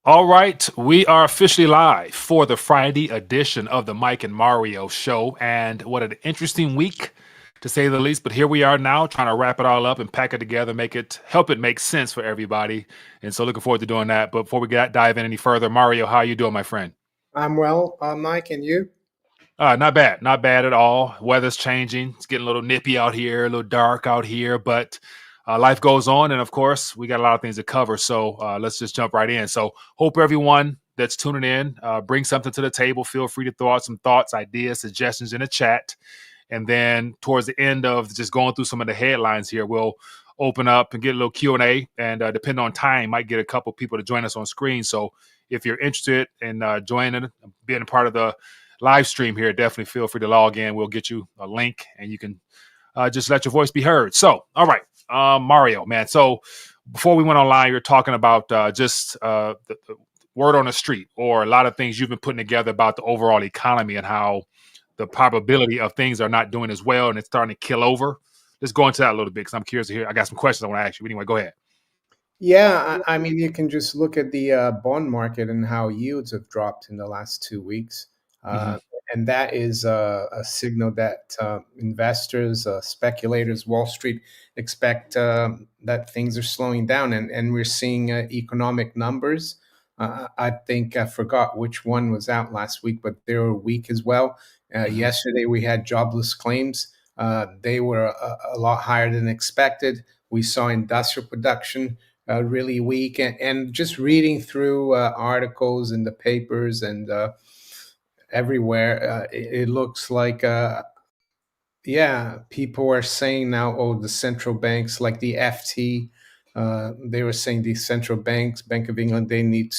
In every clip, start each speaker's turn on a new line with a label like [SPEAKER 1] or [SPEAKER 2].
[SPEAKER 1] All right, we are officially live for the Friday edition of the Mike and Mario show. And what an interesting week, to say the least. But here we are now trying to wrap it all up and pack it together, help it make sense for everybody. And so looking forward to doing that. But before we dive in any further, Mario, how you doing, my friend?
[SPEAKER 2] I'm well, Mike, and you?
[SPEAKER 1] Not bad, not bad at all. Weather's changing. It's getting a little nippy out here, a little dark out here, but life goes on. And of course, we got a lot of things to cover. So let's just jump right in. So, hope everyone that's tuning in bring something to the table. Feel free to throw out some thoughts, ideas, suggestions in the chat. And then towards the end of just going through some of the headlines here, we'll open up and get a little Q&A. And depending on time, might get a couple people to join us on screen. So if you're interested in joining, being a part of the live stream here, definitely feel free to log in. We'll get you a link and you can just let your voice be heard. So, all right, Mario, man. So before we went online, you're talking about the word on the street, or a lot of things you've been putting together about the overall economy and how the probability of things are not doing as well and it's starting to kill over. Let's go into that a little bit because I'm curious to hear. I got some questions I want to ask you. Anyway, go ahead.
[SPEAKER 2] Yeah, I mean, you can just look at the bond market and how yields have dropped in the last 2 weeks.
[SPEAKER 1] Hmm.
[SPEAKER 2] Uh, and that is a signal that investors, speculators, Wall Street expect that things are slowing down. And we're seeing economic numbers. I think I forgot which one was out last week, but they were weak as well.
[SPEAKER 1] Hmm.
[SPEAKER 2] Yesterday, we had jobless claims. They were a lot higher than expected. We saw industrial production really weak. And just reading through articles in the papers and everywhere, it looks like, yeah, people are saying now, oh, the central banks like the FT, they were saying the central banks, Bank of England, they need to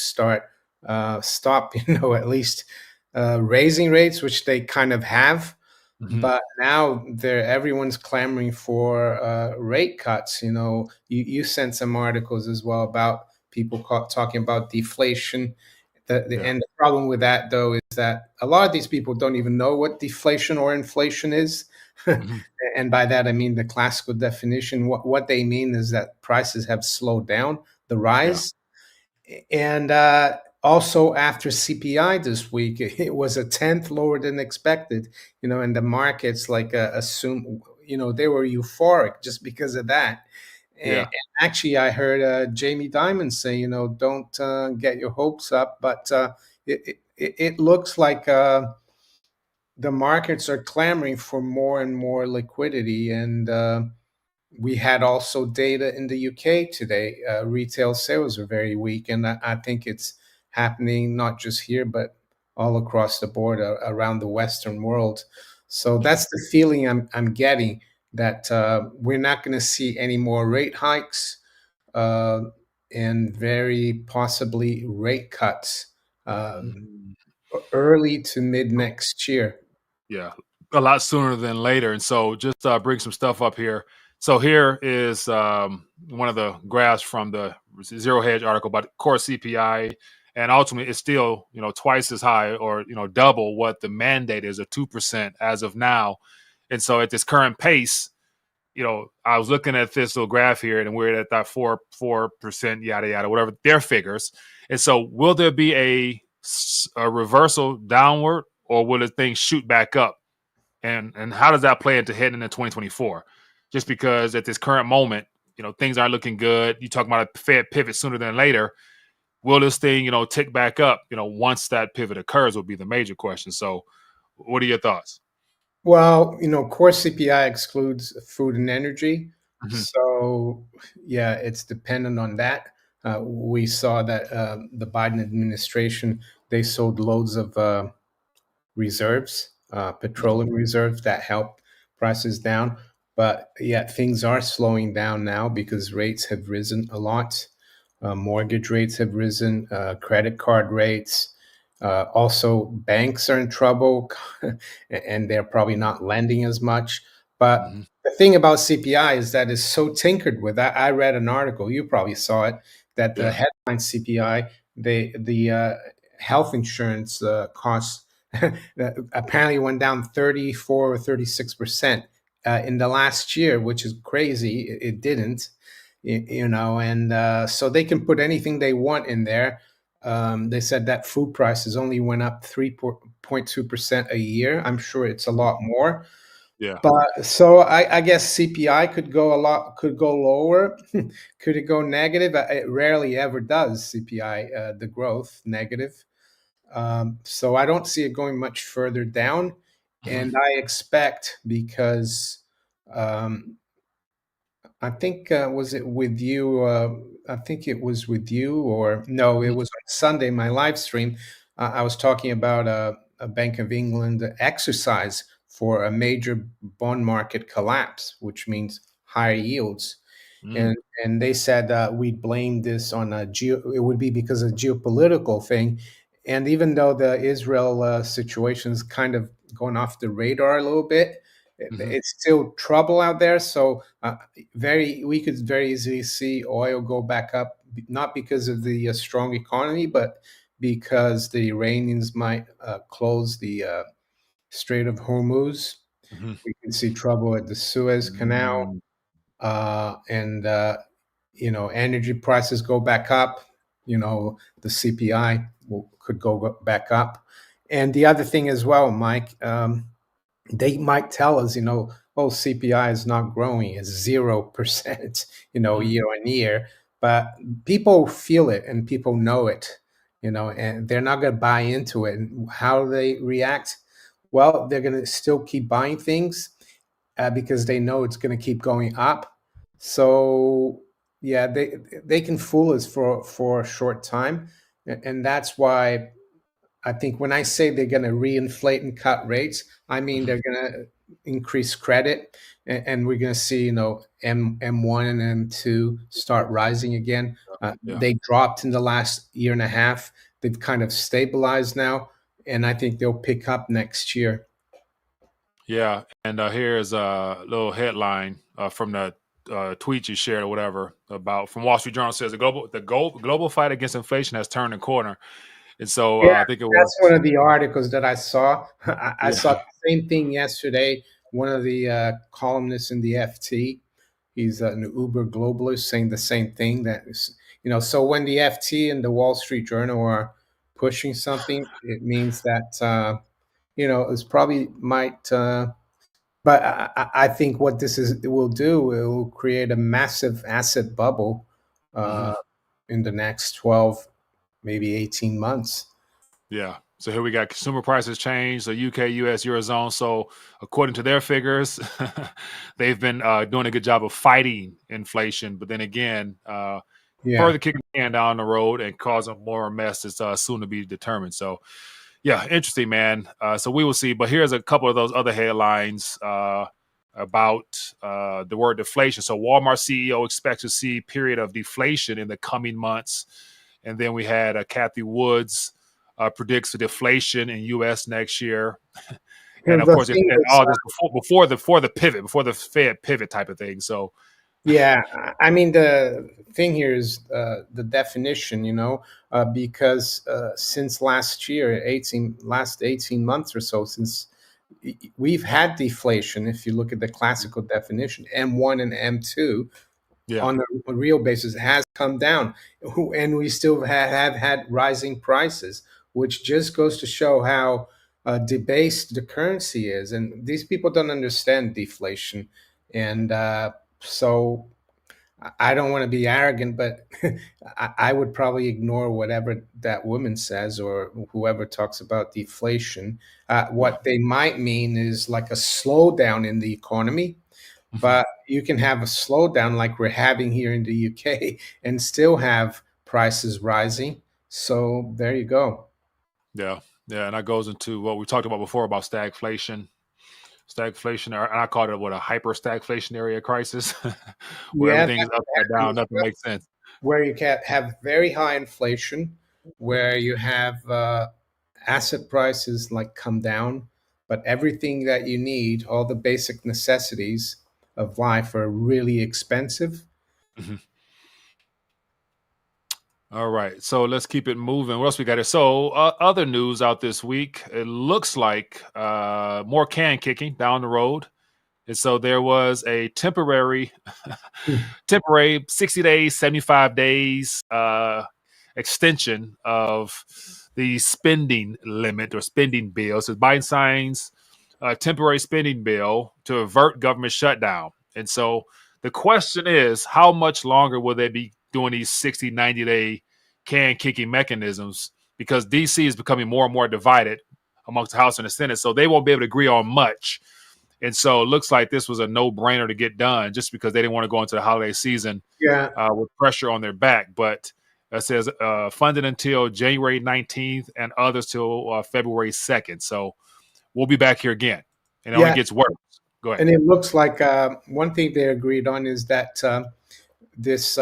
[SPEAKER 2] stop, at least raising rates, which they kind of have.
[SPEAKER 1] Hmm.
[SPEAKER 2] But now everyone's clamoring for rate cuts. You sent some articles as well about people talking about deflation.
[SPEAKER 1] Yeah.
[SPEAKER 2] And the problem with that, though, is that a lot of these people don't even know what deflation or inflation is.
[SPEAKER 1] Hmm.
[SPEAKER 2] And by that, I mean the classical definition. What they mean is that prices have slowed down, the
[SPEAKER 1] Yeah.
[SPEAKER 2] rise. And also after CPI this week, it was a tenth lower than expected. And the markets like assume, they were euphoric just because of that. And
[SPEAKER 1] Yeah.
[SPEAKER 2] actually, I heard Jamie Dimon say, don't get your hopes up, but it looks like the markets are clamoring for more and more liquidity. And we had also data in the UK today. Retail sales are very weak, and I think it's happening not just here, but all across the board around the Western world. So
[SPEAKER 1] Yeah.
[SPEAKER 2] that's the feeling I'm getting, that we're not going to see any more rate hikes, uh, and very possibly rate cuts
[SPEAKER 1] Mhm.
[SPEAKER 2] early to mid next year.
[SPEAKER 1] Yeah, a lot sooner than later. And so just bring some stuff up here. So here is one of the graphs from the Zero Hedge article about core CPI, and ultimately it's still twice as high, or double what the mandate is of 2% as of now. And so at this current pace, I was looking at this little graph here, and we're at that 4%, yada yada, whatever their figures. And so, will there be a reversal downward, or will the thing shoot back up? And how does that play into heading into 2024? Just because at this current moment, things aren't looking good. You talk about a Fed pivot sooner than later. Will this thing, tick back up? Once that pivot occurs, will be the major question. So, what are your thoughts?
[SPEAKER 2] Well, core CPI excludes food and energy.
[SPEAKER 1] Hmm.
[SPEAKER 2] So, yeah, it's dependent on that. We saw that the Biden administration, they sold loads of reserves,
[SPEAKER 1] Hmm.
[SPEAKER 2] petroleum reserves that helped prices down. But yeah, things are slowing down now because rates have risen a lot. Mortgage rates have risen, credit card rates. Also, banks are in trouble and they're probably not lending as much. But
[SPEAKER 1] Hmm.
[SPEAKER 2] the thing about CPI is that it's so tinkered with. I read an article, you probably saw it, that the
[SPEAKER 1] Yeah.
[SPEAKER 2] headline CPI, the health insurance costs that apparently went down 34 or 36% in the last year, which is crazy. It didn't, and so they can put anything they want in there. They said that food prices only went up 3.2% a year. I'm sure it's a lot more.
[SPEAKER 1] Yeah.
[SPEAKER 2] But so I guess CPI could go lower. Could it go negative? It rarely ever does. CPI, the growth negative. So I don't see it going much further down,
[SPEAKER 1] Mhm.
[SPEAKER 2] and I expect because um, I think was it with you? I think it was with you, or no? It
[SPEAKER 1] Mhm.
[SPEAKER 2] was on Sunday. My live stream. I was talking about a Bank of England exercise for a major bond market collapse, which means higher yields,
[SPEAKER 1] Mm.
[SPEAKER 2] and and they said we'd blame this on a it would be because of geopolitical thing, and even though the Israel situation is kind of going off the radar a little bit,
[SPEAKER 1] Mhm.
[SPEAKER 2] it's still trouble out there. So very we could very easily see oil go back up, not because of the strong economy, but because the Iranians might close the Strait of Hormuz.
[SPEAKER 1] Mhm.
[SPEAKER 2] We can see trouble at the Suez Canal,
[SPEAKER 1] Mm.
[SPEAKER 2] and energy prices go back up. The CPI could go back up, and the other thing as well, Mike. They might tell us, oh, CPI is not growing; it's 0%,
[SPEAKER 1] Mhm.
[SPEAKER 2] year on year. But people feel it and people know it, and they're not going to buy into it. And how do they react? Well, they're going to still keep buying things because they know it's going to keep going up. So yeah, they can fool us for a short time, and that's why I think when I say they're going to reinflate and cut rates, I mean
[SPEAKER 1] Mhm.
[SPEAKER 2] they're going to increase credit, and we're going to see M1 and M2 start rising again.
[SPEAKER 1] Yeah.
[SPEAKER 2] They dropped in the last year and a half. They've kind of stabilized now, and I think they'll pick up next year.
[SPEAKER 1] Yeah, and here's a little headline from the tweet you shared or whatever about from Wall Street Journal says the global fight against inflation has turned a corner, and so
[SPEAKER 2] Yeah,
[SPEAKER 1] I think it was
[SPEAKER 2] that's one of the articles that I saw. I saw
[SPEAKER 1] yeah.
[SPEAKER 2] the same thing yesterday. One of the columnists in the FT, he's an Uber globalist, saying the same thing. So when the FT and the Wall Street Journal are pushing something, it means that it's probably might. But I think what it will do, it will create a massive asset bubble
[SPEAKER 1] Hmm.
[SPEAKER 2] uh, in the next 12, maybe 18 months.
[SPEAKER 1] Yeah. So here we got consumer prices change. So UK, US, Eurozone. So according to their figures, they've been doing a good job of fighting inflation. But then again,
[SPEAKER 2] Yeah.
[SPEAKER 1] further kicking the can down the road and causing more mess that's soon to be determined. So yeah, interesting, man. So we will see. But here's a couple of those other headlines about the word deflation. So Walmart CEO expects to see period of deflation in the coming months. And then we had Kathy Woods predicts the deflation in U.S. next year. And of
[SPEAKER 2] The
[SPEAKER 1] course, it
[SPEAKER 2] thing
[SPEAKER 1] said
[SPEAKER 2] is,
[SPEAKER 1] all this before the Fed pivot type of thing. So
[SPEAKER 2] yeah, I mean, the thing here is the definition, because since last year, last 18 months or so, since we've had deflation, if you look at the classical definition, M1 and M2,
[SPEAKER 1] yeah.
[SPEAKER 2] on a real basis has come down, and we still have had rising prices, which just goes to show how debased the currency is. And these people don't understand deflation. And so I don't want to be arrogant, but I would probably ignore whatever that woman says or whoever talks about deflation.
[SPEAKER 1] Yeah.
[SPEAKER 2] What they might mean is like a slowdown in the economy,
[SPEAKER 1] Mhm.
[SPEAKER 2] but you can have a slowdown like we're having here in the UK and still have prices rising. So there you go.
[SPEAKER 1] Yeah. Yeah. And that goes into what we talked about before about stagflation. Stagflation, or I called it what a hyper stagflationary crisis, where
[SPEAKER 2] Yeah,
[SPEAKER 1] everything
[SPEAKER 2] that
[SPEAKER 1] is
[SPEAKER 2] could
[SPEAKER 1] upside
[SPEAKER 2] happen
[SPEAKER 1] down,
[SPEAKER 2] as
[SPEAKER 1] nothing
[SPEAKER 2] well,
[SPEAKER 1] makes sense.
[SPEAKER 2] where you can have very high inflation, where you have asset prices like come down, but everything that you need, all the basic necessities of life are really expensive.
[SPEAKER 1] Mhm. All right, so let's keep it moving. What else we got here? So, other news out this week. It looks like more can kicking down the road, and so there was a temporary,
[SPEAKER 2] Hmm.
[SPEAKER 1] temporary 60 days, 75 days extension of the spending limit or spending bill. So Biden signs a temporary spending bill to avert government shutdown. And so the question is, how much longer will they be doing these 60, 90-day can kicking mechanisms? Because DC is becoming more and more divided amongst the House and the Senate. So they won't be able to agree on much. And so it looks like this was a no-brainer to get done just because they didn't want to go into the holiday season
[SPEAKER 2] Yeah,
[SPEAKER 1] with pressure on their back. But it says funded until January 19th and others till February 2nd. So we'll be back here again. And it only
[SPEAKER 2] yeah,
[SPEAKER 1] gets worse. Go ahead.
[SPEAKER 2] and it looks like one thing they agreed on is that this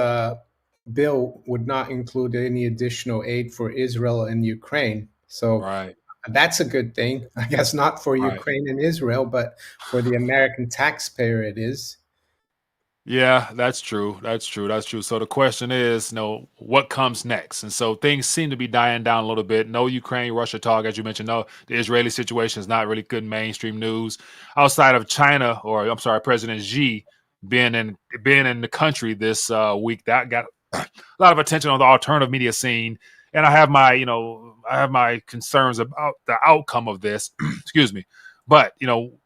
[SPEAKER 2] bill would not include any additional aid for Israel and Ukraine. So
[SPEAKER 1] Right,
[SPEAKER 2] that's a good thing. I guess not for
[SPEAKER 1] right.
[SPEAKER 2] Ukraine and Israel, but for the American taxpayer, it is.
[SPEAKER 1] Yeah, that's true. That's true. That's true. So the question is, what comes next? And so things seem to be dying down a little bit. No Ukraine, Russia talk, as you mentioned. No, the Israeli situation is not really good mainstream news outside of China, or I'm sorry, President Xi being in the country this week. That got a lot of attention on the alternative media scene. And I have my concerns about the outcome of this. Excuse me. But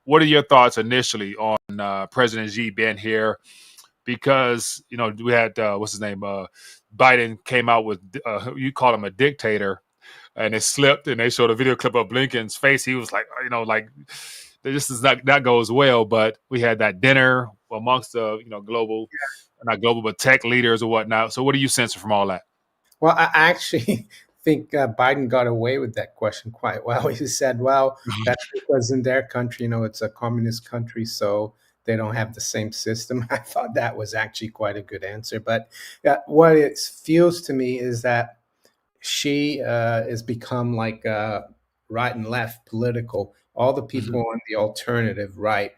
[SPEAKER 1] what are your thoughts initially on President Xi being here? Because we had what's his name, Biden came out with you call him a dictator, and it slipped, and they showed a video clip of Blinken's face. He was like, like this is not that goes well. But we had that dinner amongst the global, not global, but tech leaders or whatnot. So what do you sense from all that?
[SPEAKER 2] Well, I actually think Biden got away with that question quite well. He said, well, that's because in their country, it's a communist country, so they don't have the same system. I thought that was actually quite a good answer. But what it feels to me is that she has become like right and left political. All the people
[SPEAKER 1] Mhm.
[SPEAKER 2] on the alternative right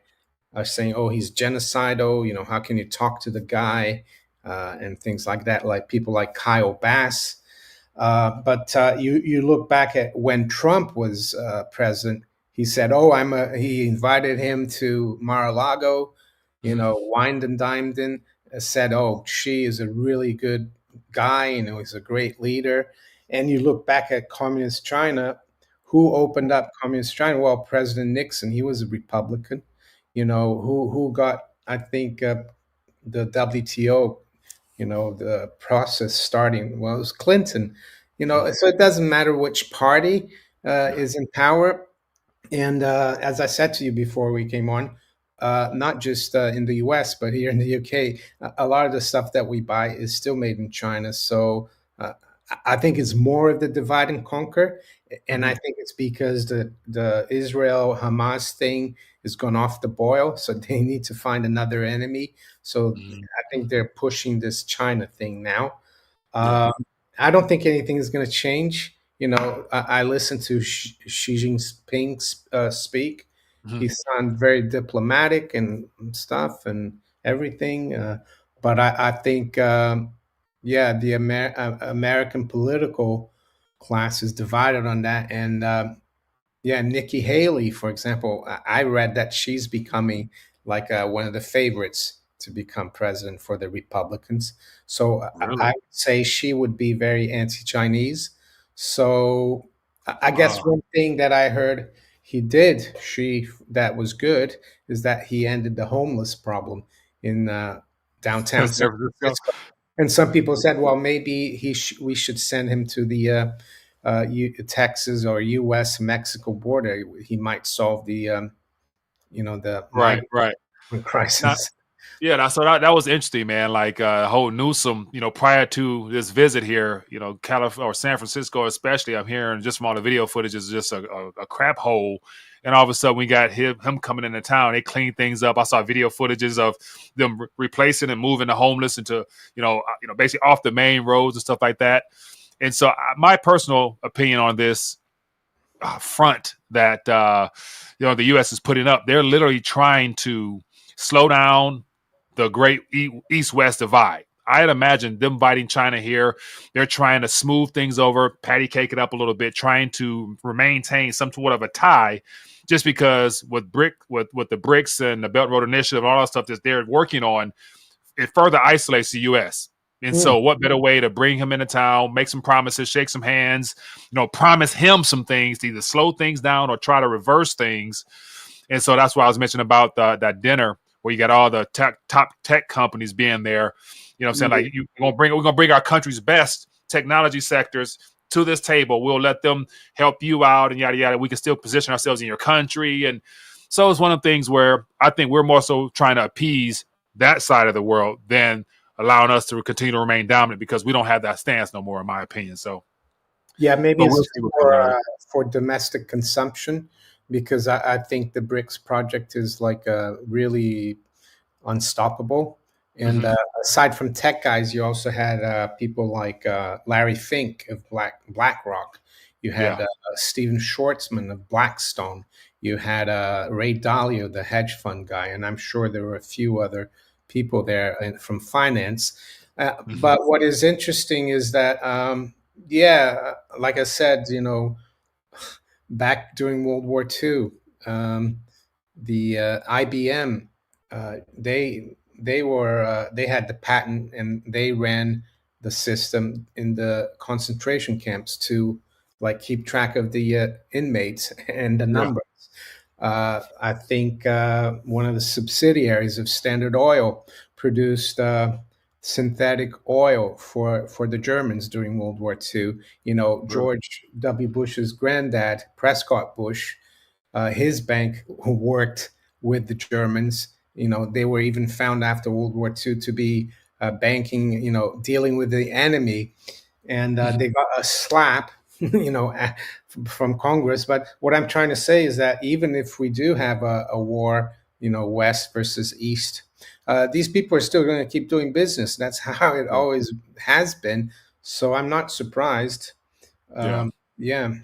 [SPEAKER 2] are saying, "Oh, he's genocidal." How can you talk to the guy and things like that? Like people like Kyle Bass. But you look back at when Trump was president, he said, "Oh, He invited him to Mar-a-Lago,
[SPEAKER 1] Mhm.
[SPEAKER 2] wined and dined in. Said, "Oh, she is a really good guy. He's a great leader." And you look back at communist China. Who opened up communist China? Well, President Nixon. He was a Republican. Who got, I think, the WTO, the process starting. Well, it was Clinton.
[SPEAKER 1] Mhm.
[SPEAKER 2] So it doesn't matter which party
[SPEAKER 1] Yeah.
[SPEAKER 2] is in power. And as I said to you before we came on, not just in the US, but here in the UK, a lot of the stuff that we buy is still made in China. So I think it's more of the divide and conquer. And I
[SPEAKER 1] Mhm.
[SPEAKER 2] think it's because the Israel Hamas thing has gone off the boil. So they need to find another enemy. So
[SPEAKER 1] Mhm.
[SPEAKER 2] I think they're pushing this China thing now.
[SPEAKER 1] Yeah.
[SPEAKER 2] Um, I don't think anything is going to change. I listened to Xi Jinping speak.
[SPEAKER 1] Mhm.
[SPEAKER 2] He sounded very diplomatic and stuff and everything. But I think, yeah, the American political class is divided on that. And yeah, Nikki Haley, for example, I read that she's becoming like one of the favorites to become president for the Republicans. So I
[SPEAKER 1] Really?
[SPEAKER 2] would say she would be very anti-Chinese. So I guess
[SPEAKER 1] Wow.
[SPEAKER 2] one thing that I heard he did, she that was good, is that he ended the homeless problem in downtown San
[SPEAKER 1] San Francisco.
[SPEAKER 2] Francisco. And some people said, well, maybe we should send him to the Texas or U.S. Mexico border. He might solve the
[SPEAKER 1] Right.
[SPEAKER 2] migrant
[SPEAKER 1] Right. Now,
[SPEAKER 2] crisis.
[SPEAKER 1] yeah, so that was interesting, man. Like whole Newsom, prior to this visit here, California or San Francisco, especially, I'm hearing just from all the video footage is just a crap hole. And all of a sudden, we got him coming into town. They cleaned things up. I saw video footages of them replacing and moving the homeless into, basically off the main roads and stuff like that. And so, my personal opinion on this front that the U.S. is putting up, they're literally trying to slow down the great East-West divide. I'd imagine them biting China here. They're trying to smooth things over, patty cake it up a little bit, trying to maintain some sort of a tie. Just because with the BRICS and the Belt and Road Initiative and all that stuff that they're working on, it further isolates the U.S. And
[SPEAKER 2] Mm.
[SPEAKER 1] so, what better way to bring him into town, make some promises, shake some hands, promise him some things to either slow things down or try to reverse things. And so that's why I was mentioning about that dinner where you got all the top tech companies being there. You know what I'm saying?
[SPEAKER 2] Yeah.
[SPEAKER 1] Like we're gonna bring our country's best technology sectors to this table. We'll let them help you out and yada yada. We can still position ourselves in your country. And so it's one of the things where I think we're more so trying to appease that side of the world than allowing us to continue to remain dominant because we don't have that stance no more, in my opinion. So,
[SPEAKER 2] Yeah, maybe
[SPEAKER 1] but
[SPEAKER 2] it's
[SPEAKER 1] we'll
[SPEAKER 2] just
[SPEAKER 1] see what comes out of it.
[SPEAKER 2] for domestic consumption because I think the BRICS project is like really unstoppable. And
[SPEAKER 1] Mm-hmm.
[SPEAKER 2] aside from tech guys, you also had people like Larry Fink of BlackRock. You had
[SPEAKER 1] Yeah.
[SPEAKER 2] Steven Schwartzman of Blackstone. You had Ray Dalio, the hedge fund guy, and I'm sure there were a few other people there from finance.
[SPEAKER 1] Mm-hmm.
[SPEAKER 2] But what is interesting is that, yeah, like I said, back during World War II, the IBM, they had the patent and they ran the system in the concentration camps to like keep track of the inmates and the
[SPEAKER 1] Yeah.
[SPEAKER 2] numbers. I think one of the subsidiaries of Standard Oil produced synthetic oil for the Germans during World War II.
[SPEAKER 1] Really.
[SPEAKER 2] George W. Bush's granddad, Prescott Bush, his bank worked with the Germans. They were even found after World War II to be banking, dealing with the enemy, and
[SPEAKER 1] Mm-hmm.
[SPEAKER 2] they got a slap, from Congress. But what I'm trying to say is that even if we do have a war, West versus East, these people are still going to keep doing business. That's how it
[SPEAKER 1] Yeah.
[SPEAKER 2] always has been. So I'm not surprised.
[SPEAKER 1] Yeah.
[SPEAKER 2] Yeah.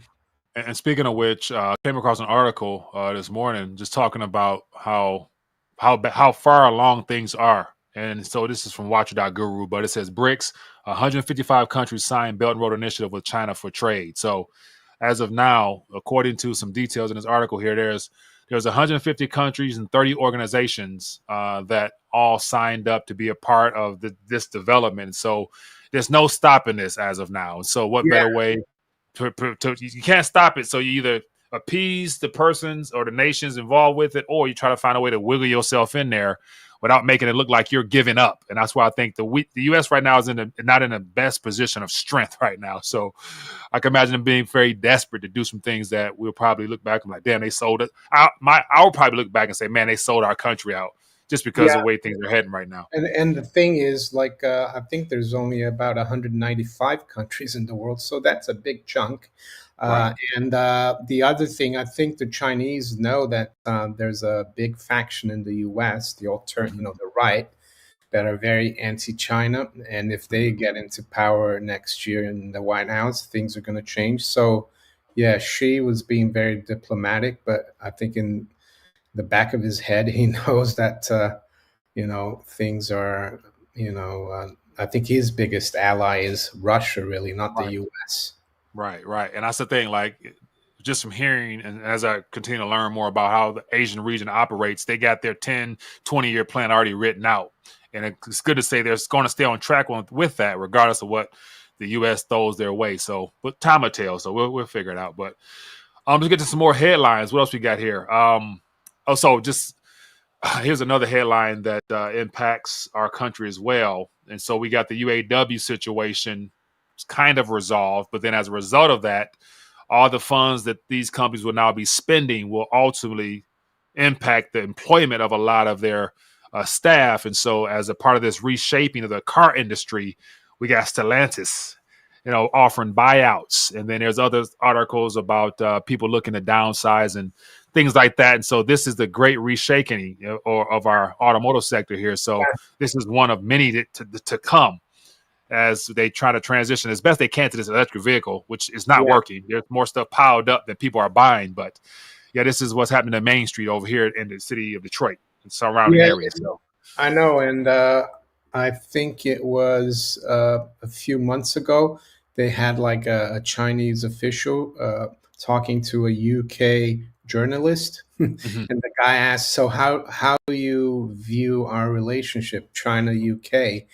[SPEAKER 1] And speaking of which, I came across an article this morning just talking about how far along things are. And so this is from Watcher.guru, but it says BRICS, 155 countries signed Belt and Road Initiative with China for trade. So as of now, according to some details in this article here, there's 150 countries and 30 organizations that all signed up to be a part of this development. So there's no stopping this as of now. So what
[SPEAKER 2] Yeah.
[SPEAKER 1] better way you can't stop it. So you either appease the persons or the nations involved with it, or you try to find a way to wiggle yourself in there without making it look like you're giving up. And that's why I think the U.S. right now is not in the best position of strength right now. So I can imagine them being very desperate to do some things that we'll probably look back and like, damn, they sold it. I'll probably look back and say, man, they sold our country out just because
[SPEAKER 2] Yeah.
[SPEAKER 1] of the way things are heading right now.
[SPEAKER 2] And the thing is, like, I think there's only about 195 countries in the world, so that's a big chunk.
[SPEAKER 1] Right.
[SPEAKER 2] And the other thing, I think the Chinese know that there's a big faction in the U.S.,
[SPEAKER 1] Mm-hmm.
[SPEAKER 2] the right, that are very anti-China, and if they
[SPEAKER 1] Mm-hmm.
[SPEAKER 2] get into power next year in the White House, things are going to change. So, yeah, Xi was being very diplomatic, but I think in the back of his head, he knows that. Things are, I think his biggest ally is Russia, really, not the
[SPEAKER 1] Right.
[SPEAKER 2] US.
[SPEAKER 1] Right, right. And that's the thing, like just from hearing and as I continue to learn more about how the Asian region operates, they got their 10, 20-year plan already written out. And it's good to say they're going to stay on track with that, regardless of what the U.S. throws their way. So, but time will tell. So we'll figure it out. But let's get to some more headlines. What else we got here? Also, just here's another headline that impacts our country as well. And so we got the UAW situation kind of resolved, but then as a result of that, all the funds that these companies will now be spending will ultimately impact the employment of a lot of their staff. And so, as a part of this reshaping of the car industry, we got Stellantis, offering buyouts, and then there's other articles about people looking to downsize and things like that. And so, this is the great reshaking of our automotive sector here. So, this is one of many to come as they try to transition as best they can to this electric vehicle, which is not
[SPEAKER 2] Yeah,
[SPEAKER 1] working. There's more stuff piled up than people are buying. But yeah, this is what's happening in Main Street over here in the city of Detroit and surrounding
[SPEAKER 2] yeah,
[SPEAKER 1] areas. So,
[SPEAKER 2] I know. And I think it was a few months ago, they had like a Chinese official talking to a UK journalist. And
[SPEAKER 1] mhm.
[SPEAKER 2] the guy asked, "So how do you view our relationship, China UK?"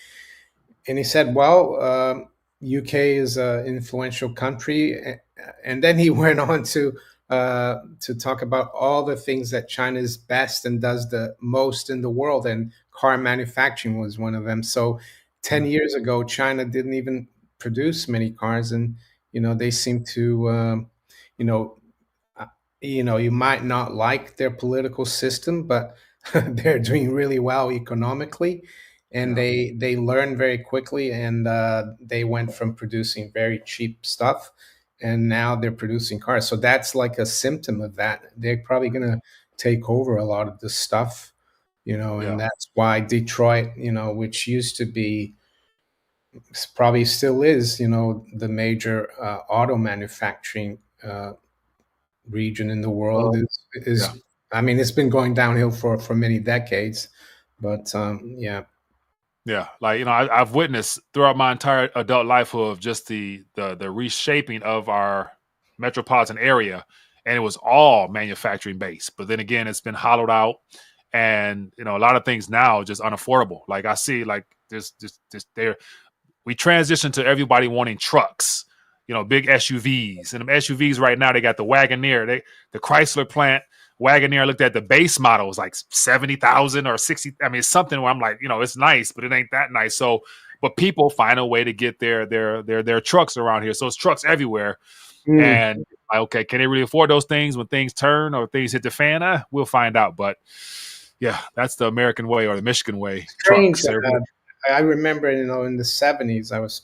[SPEAKER 2] and he said, "Well, UK is an influential country," and then he went on to talk about all the things that China is best and does the most in the world, and car manufacturing was one of them. So, 10 years ago, China didn't even produce many cars, and they seem to, you know, uh, you might not like their political system, but they're doing really well economically, and
[SPEAKER 1] Yeah,
[SPEAKER 2] they learn very quickly, and they went from producing very cheap stuff, and now they're producing cars. So that's like a symptom of that. They're probably going to take over a lot of the stuff,
[SPEAKER 1] yeah.
[SPEAKER 2] and that's why Detroit, which used to be, probably still is, the major auto manufacturing region in the world,
[SPEAKER 1] Well, yeah.
[SPEAKER 2] is I mean, it's been going downhill for many decades, but yeah.
[SPEAKER 1] Yeah, like I've witnessed throughout my entire adult life of just the reshaping of our metropolitan area, and it was all manufacturing based. But then again, it's been hollowed out, and a lot of things now just unaffordable. Like I see, like this there we transitioned to everybody wanting trucks, big SUVs. And them SUVs right now, they got the Wagoneer. The Chrysler plant Wagoneer, looked at the base model, was like 70,000 or 60. I mean, it's something where I'm like, it's nice, but it ain't that nice. So, but people find a way to get their trucks around here. So it's trucks everywhere.
[SPEAKER 2] Mm,
[SPEAKER 1] And okay, can they really afford those things when things turn or things hit the fan? We'll find out. But yeah, that's the American way or the Michigan way.
[SPEAKER 2] strange.
[SPEAKER 1] Trucks. Everybody.
[SPEAKER 2] I remember, in the 70s, I was,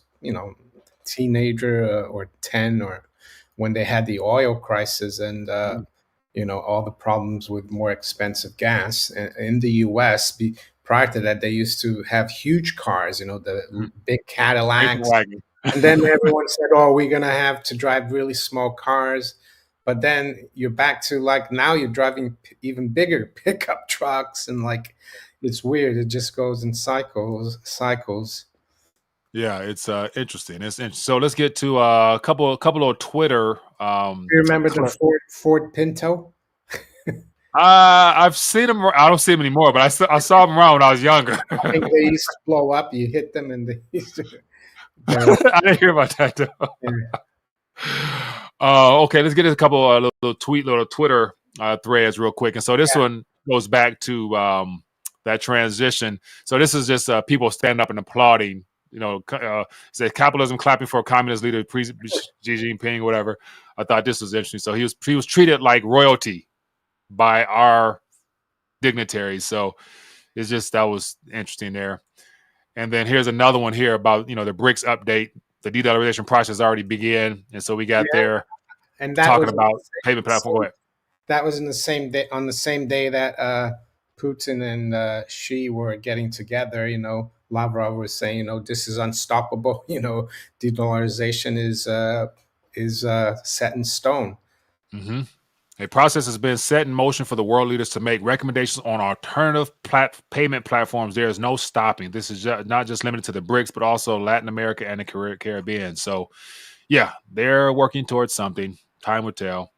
[SPEAKER 2] teenager, or 10, or when they had the oil crisis, and all the problems with more expensive gas in the US. Prior to that, they used to have huge cars, the big
[SPEAKER 1] Station
[SPEAKER 2] Cadillacs.
[SPEAKER 1] wagon.
[SPEAKER 2] And then everyone said, "Oh, we're gonna have to drive really small cars." But then you're back to, like, now you're driving even bigger pickup trucks, and, like, it's weird. It just goes in cycles.
[SPEAKER 1] Yeah, it's interesting. It's interesting. So let's get to a couple of Twitter
[SPEAKER 2] You remember the
[SPEAKER 1] clip.
[SPEAKER 2] Ford Pinto?
[SPEAKER 1] I've seen them. I don't see them anymore, but I saw them around when I was younger.
[SPEAKER 2] I think they used to blow up. You hit them, and they used to go.
[SPEAKER 1] I didn't hear about that though.
[SPEAKER 2] Yeah.
[SPEAKER 1] Okay, let's get a couple little Twitter threads real quick. And so this one goes back to that transition. So this is just people standing up and applauding. Said capitalism clapping for a communist leader, Xi Jinping, whatever. I thought this was interesting. So he was treated like royalty by our dignitaries. So that was interesting there. And then here's another one here about the BRICS update. The de-dollarization process already began, and so we got
[SPEAKER 2] Yeah,
[SPEAKER 1] there
[SPEAKER 2] and that
[SPEAKER 1] talking
[SPEAKER 2] was
[SPEAKER 1] about payment platform. Go ahead.
[SPEAKER 2] that was in the same day, on the same day that Putin and Xi were getting together. Lavrov was saying, this is unstoppable. De-dollarization is set in stone.
[SPEAKER 1] Mm-hmm. A process has been set in motion for the world leaders to make recommendations on alternative payment platforms. There is no stopping. This is not just limited to the BRICS, but also Latin America and the Caribbean. So, yeah, they're working towards something. Time will tell.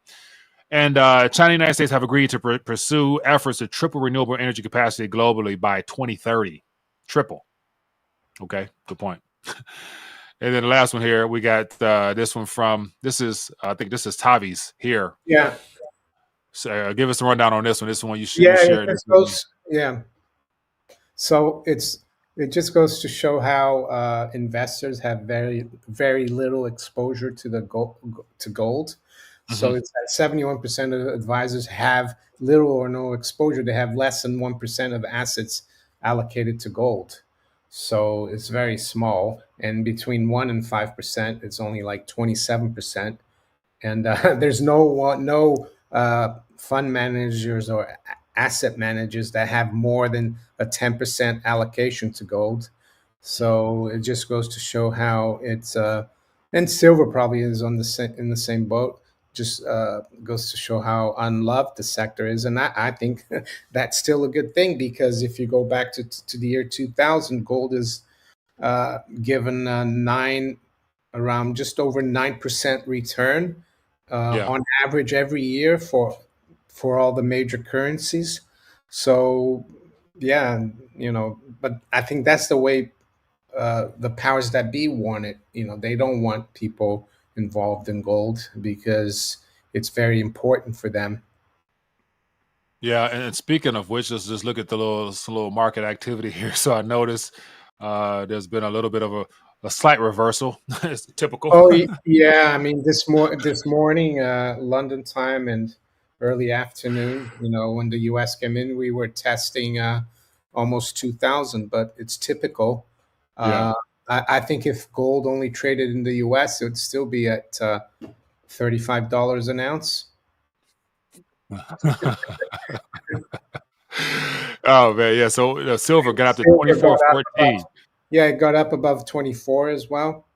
[SPEAKER 1] And China and the United States have agreed to pursue efforts to triple renewable energy capacity globally by 2030. Triple. Okay, good point. And then the last one here, we got this one from, I think this is Tavi's here.
[SPEAKER 2] Yeah,
[SPEAKER 1] So give us a rundown on this one. This one you
[SPEAKER 2] yeah. It
[SPEAKER 1] shared this
[SPEAKER 2] just
[SPEAKER 1] with me.
[SPEAKER 2] goes. Yeah. So it just goes to show how investors have very, very little exposure to the gold.
[SPEAKER 1] Mm-hmm.
[SPEAKER 2] So it's that 71% of advisors have little or no exposure. They have less than 1% of assets allocated to gold. So it's very small. And between 1 and 5%, it's only like 27%. And there's no fund managers or asset managers that have more than a 10% allocation to gold. So it just goes to show how it's and silver probably is on in the same boat. Just goes to show how unloved the sector is, and I think that's still a good thing, because if you go back to the year 2000, gold is given nine around just over 9% return
[SPEAKER 1] Yeah.
[SPEAKER 2] on average every year for all the major currencies. So yeah, but I think that's the way the powers that be want it. You know, they don't want people involved in gold because it's very important for them.
[SPEAKER 1] Yeah, and speaking of which, let's just look at the little market activity here. So I noticed there's been a little bit of a slight reversal. It's typical.
[SPEAKER 2] Oh yeah, I mean this morning, London time and early afternoon. You know, when the U.S. came in, we were testing almost 2,000, but it's typical.
[SPEAKER 1] Yeah.
[SPEAKER 2] Uh, I think if gold only traded in the U.S., it would still be at $35 an ounce.
[SPEAKER 1] Oh man, yeah. So silver got up to twenty
[SPEAKER 2] Silver got
[SPEAKER 1] four
[SPEAKER 2] up above,
[SPEAKER 1] fourteen.
[SPEAKER 2] yeah, it got up above 24 as well.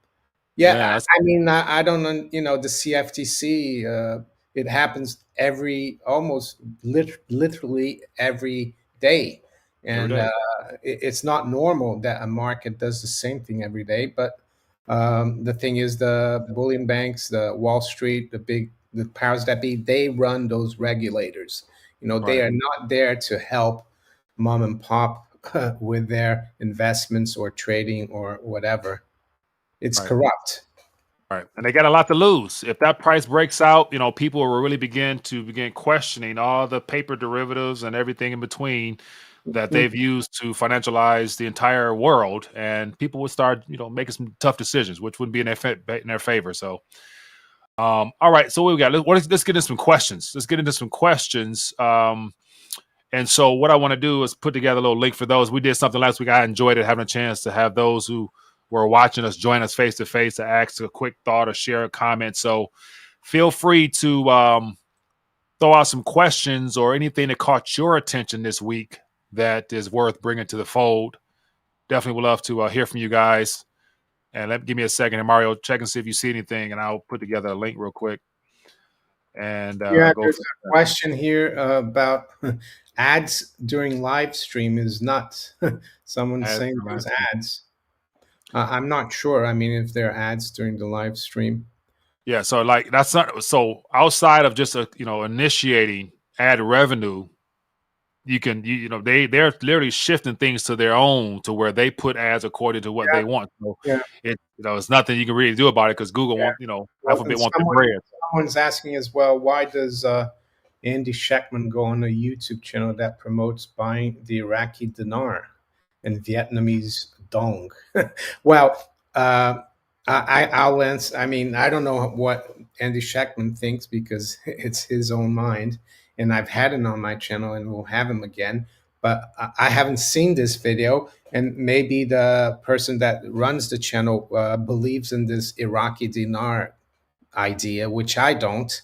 [SPEAKER 2] Yeah,
[SPEAKER 1] Man, that's
[SPEAKER 2] I mean, I don't know, you know, the CFTC, it happens every, almost literally every day.
[SPEAKER 1] every
[SPEAKER 2] And
[SPEAKER 1] day.
[SPEAKER 2] it's not normal that a market does the same thing every day. But the thing is, the bullion banks, the Wall Street, the powers that be, they run those regulators. You know, they
[SPEAKER 1] Right,
[SPEAKER 2] are not there to help mom and pop with their investments or trading or whatever. It's
[SPEAKER 1] right,
[SPEAKER 2] corrupt.
[SPEAKER 1] right. And they got a lot to lose. If that price breaks out, people will really begin questioning all the paper derivatives and everything in between that they've used to financialize the entire world, and people would start, making some tough decisions, which wouldn't be in their favor. So, all right. So what we got? Let's get into some questions. Let's get into some questions. And so what I want to do is put together a little link for those. We did something last week. I enjoyed it, having a chance to have those who were watching us join us face to face to ask a quick thought or share a comment. So feel free to throw out some questions or anything that caught your attention this week that is worth bringing to the fold. Definitely would love to hear from you guys. And give me a second, and Mario, check and see if you see anything, and I'll put together a link real quick and
[SPEAKER 2] Yeah,
[SPEAKER 1] go
[SPEAKER 2] there's
[SPEAKER 1] from
[SPEAKER 2] a question here about ads during live stream is nuts. Someone's
[SPEAKER 1] there.
[SPEAKER 2] saying there's ads. I'm not sure. I mean, if there are ads during the live stream.
[SPEAKER 1] Yeah, so like that's not so outside of just initiating ad revenue, you can they're literally shifting things to their own to where they put ads according to what
[SPEAKER 2] Yeah,
[SPEAKER 1] they want. So
[SPEAKER 2] yeah,
[SPEAKER 1] it's nothing you can really do about it because Google
[SPEAKER 2] yeah.
[SPEAKER 1] won't,
[SPEAKER 2] Well, and
[SPEAKER 1] Alphabet want their bread.
[SPEAKER 2] someone's asking as well, why does Andy Scheckman go on a YouTube channel that promotes buying the Iraqi dinar and Vietnamese dong? Well, I'll answer. I mean, I don't know what Andy Scheckman thinks because it's his own mind, and I've had him on my channel, and we'll have him again. But I haven't seen this video, and maybe the person that runs the channel believes in this Iraqi dinar idea, which I don't.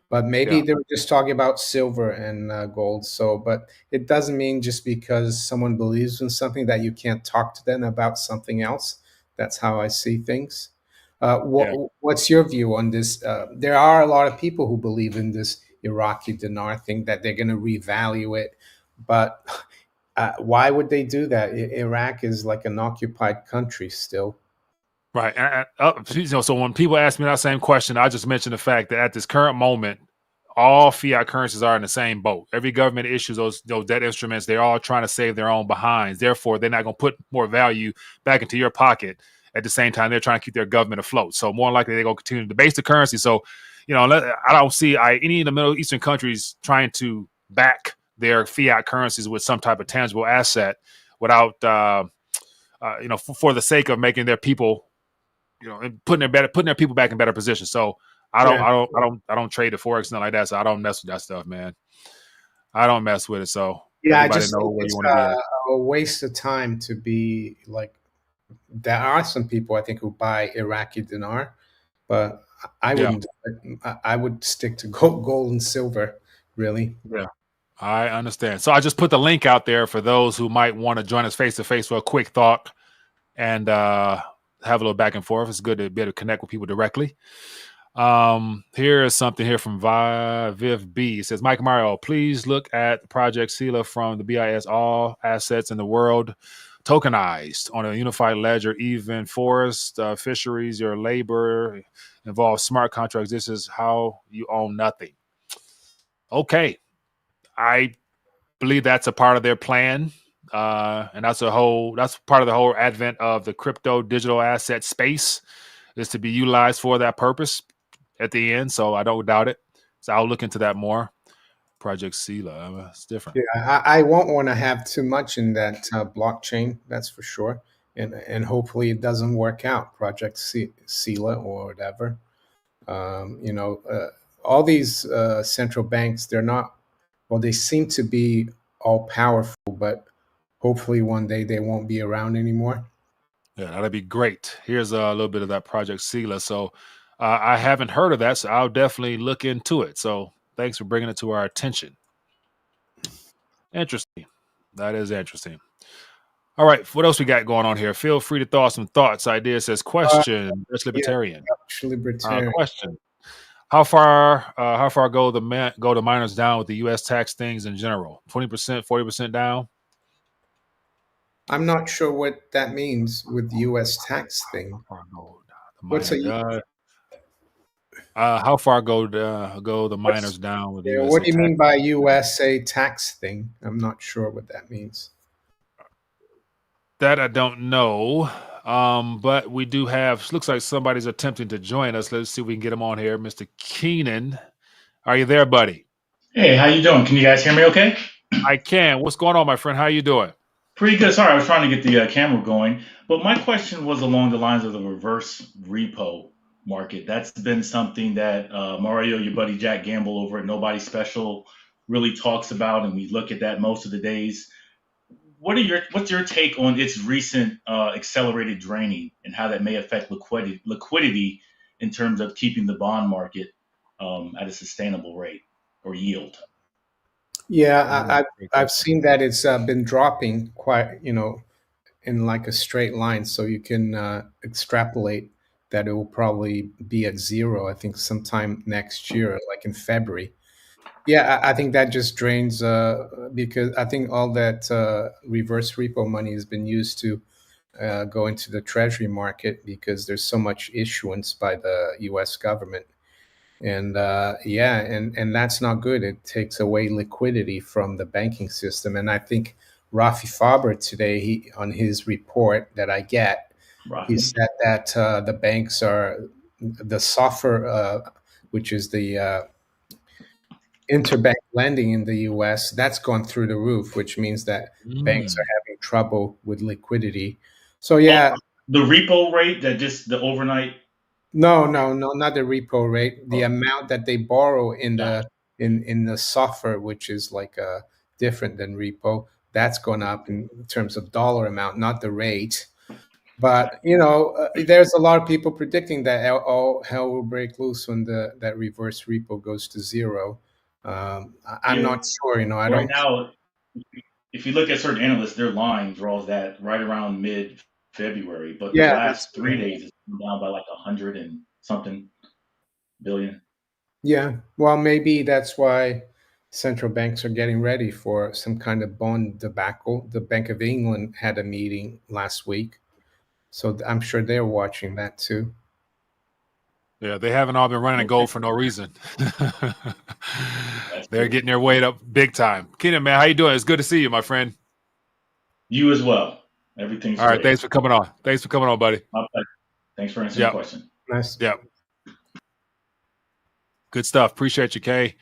[SPEAKER 2] But maybe
[SPEAKER 1] Yeah,
[SPEAKER 2] they were just talking about silver and gold. So, but it doesn't mean just because someone believes in something that you can't talk to them about something else. That's how I see things.
[SPEAKER 1] yeah.
[SPEAKER 2] What's your view on this? There are a lot of people who believe in this Iraqi dinar thing that they're going to revalue it, but why would they do that? Iraq is like an occupied country still.
[SPEAKER 1] Right. So when people ask me that same question, I just mention the fact that at this current moment, all fiat currencies are in the same boat. Every government issues those debt instruments. They're all trying to save their own behinds. Therefore, they're not going to put more value back into your pocket. At the same time, they're trying to keep their government afloat. So more likely, they're going to continue to debase the currency. So, I don't see any of the Middle Eastern countries trying to back their fiat currencies with some type of tangible asset without, for the sake of making their people and putting their people back in better positions. So
[SPEAKER 2] Yeah.
[SPEAKER 1] I don't trade the forex nothing like that. So I don't mess with that stuff, man. I don't mess with it. So
[SPEAKER 2] Yeah, I
[SPEAKER 1] everybody
[SPEAKER 2] just
[SPEAKER 1] know
[SPEAKER 2] think
[SPEAKER 1] where you
[SPEAKER 2] it's
[SPEAKER 1] want to be at.
[SPEAKER 2] a waste of time to be like. There are some people I think who buy Iraqi dinar, but I
[SPEAKER 1] Yeah,
[SPEAKER 2] wouldn't. I would stick to gold and silver, really.
[SPEAKER 1] yeah. I understand. So I just put the link out there for those who might want to join us face to face for a quick thought and have a little back and forth. It's good to be able to connect with people directly. Here is something here from Viv B. It says, Mike Mario, please look at Project Sela from the BIS. All assets in the world tokenized on a unified ledger, even forest, fisheries, your labor involves smart contracts. This is how you own nothing. Okay. I believe that's a part of their plan. And that's part of the whole advent of the crypto digital asset space, is to be utilized for that purpose at the end. So I don't doubt it. So I'll look into that more. Project Sela, it's different.
[SPEAKER 2] Yeah, I won't want to have too much in that blockchain. That's for sure. And hopefully it doesn't work out. Project Sela or whatever. All these central banks, they're not. Well, they seem to be all powerful, but hopefully one day they won't be around anymore.
[SPEAKER 1] Yeah, that'd be great. Here's a little bit of that Project Sela. So I haven't heard of that, so I'll definitely look into it. So thanks for bringing it to our attention. Interesting. That is interesting. All right, what else we got going on here? Feel free to throw out some thoughts, ideas. Says
[SPEAKER 2] Uh,
[SPEAKER 1] question. That's
[SPEAKER 2] yeah,
[SPEAKER 1] libertarian.
[SPEAKER 2] libertarian.
[SPEAKER 1] Question: How far go the miners down with the U.S. tax things in general? 20%, 40% down.
[SPEAKER 2] I'm not sure what that means with the U.S. tax
[SPEAKER 1] How
[SPEAKER 2] thing.
[SPEAKER 1] far go the
[SPEAKER 2] What's a
[SPEAKER 1] miners? How far go the miners
[SPEAKER 2] what's
[SPEAKER 1] down with the
[SPEAKER 2] yeah, what
[SPEAKER 1] USA
[SPEAKER 2] do you
[SPEAKER 1] tax?
[SPEAKER 2] mean by USA tax thing? I'm not sure what that means.
[SPEAKER 1] That I don't know. But we do have. Looks like somebody's attempting to join us. Let's see if we can get him on here. Mr. Keenan, are you there, buddy?
[SPEAKER 3] Hey, how you doing? Can you guys hear me okay?
[SPEAKER 1] I can. What's going on, my friend? How you doing?
[SPEAKER 3] Pretty good. Sorry, I was trying to get the camera going. But my question was along the lines of the reverse repo market. That's been something that Mario, your buddy Jack Gamble over at Nobody Special, really talks about, and we look at that most of the days. What's your take on its recent accelerated draining and how that may affect liquidity in terms of keeping the bond market at a sustainable rate or yield?
[SPEAKER 2] Yeah,
[SPEAKER 1] Ooh, great
[SPEAKER 2] I've
[SPEAKER 1] question.
[SPEAKER 2] seen that it's been dropping quite, in like a straight line, so you can extrapolate that it will probably be at zero. I think sometime next year, like in February. Yeah, I think that just drains because I think all that reverse repo money has been used to go into the treasury market because there's so much issuance by the U.S. government, and yeah, and that's not good. It takes away liquidity from the banking system, and I think Rafi Faber today, he on his report that I get, he
[SPEAKER 3] Rocky?
[SPEAKER 2] said that the banks are the SOFR, which is the interbank lending in the US, that's gone through the roof, which means that banks are
[SPEAKER 1] Mm.
[SPEAKER 2] having trouble with liquidity. So
[SPEAKER 3] Oh,
[SPEAKER 2] yeah,
[SPEAKER 3] the repo rate that just the overnight.
[SPEAKER 2] no, not the repo rate. The
[SPEAKER 3] Oh,
[SPEAKER 2] amount that they borrow in
[SPEAKER 3] gotcha.
[SPEAKER 2] the software, which is like different than repo, that's gone up in terms of dollar amount, not the rate. But there's a lot of people predicting that all hell will break loose when the that reverse repo goes to zero. I'm
[SPEAKER 3] Yeah,
[SPEAKER 2] not sure. I
[SPEAKER 3] right
[SPEAKER 2] don't.
[SPEAKER 3] now, if you look at certain analysts, their line draws that right around mid February, but the
[SPEAKER 2] Yeah, that's
[SPEAKER 3] last
[SPEAKER 2] what
[SPEAKER 3] 3 days it's come down by like 100 and something billion.
[SPEAKER 2] yeah. Well, maybe that's why central banks are getting ready for some kind of bond debacle. The Bank of England had a meeting last week, so I'm sure they're watching that too.
[SPEAKER 1] Yeah, they haven't all been running in gold for no reason.
[SPEAKER 3] That's
[SPEAKER 1] They're
[SPEAKER 3] true.
[SPEAKER 1] getting their weight up big time. Keenan, man, how you doing? It's good to see you, my friend.
[SPEAKER 3] You as well. Everything's
[SPEAKER 1] All right,
[SPEAKER 3] great.
[SPEAKER 1] thanks for coming on. Thanks for coming on, buddy.
[SPEAKER 3] My pleasure. Thanks for answering the
[SPEAKER 1] Yep,
[SPEAKER 3] question.
[SPEAKER 2] Nice.
[SPEAKER 1] yep. Good stuff. Appreciate you, Kay.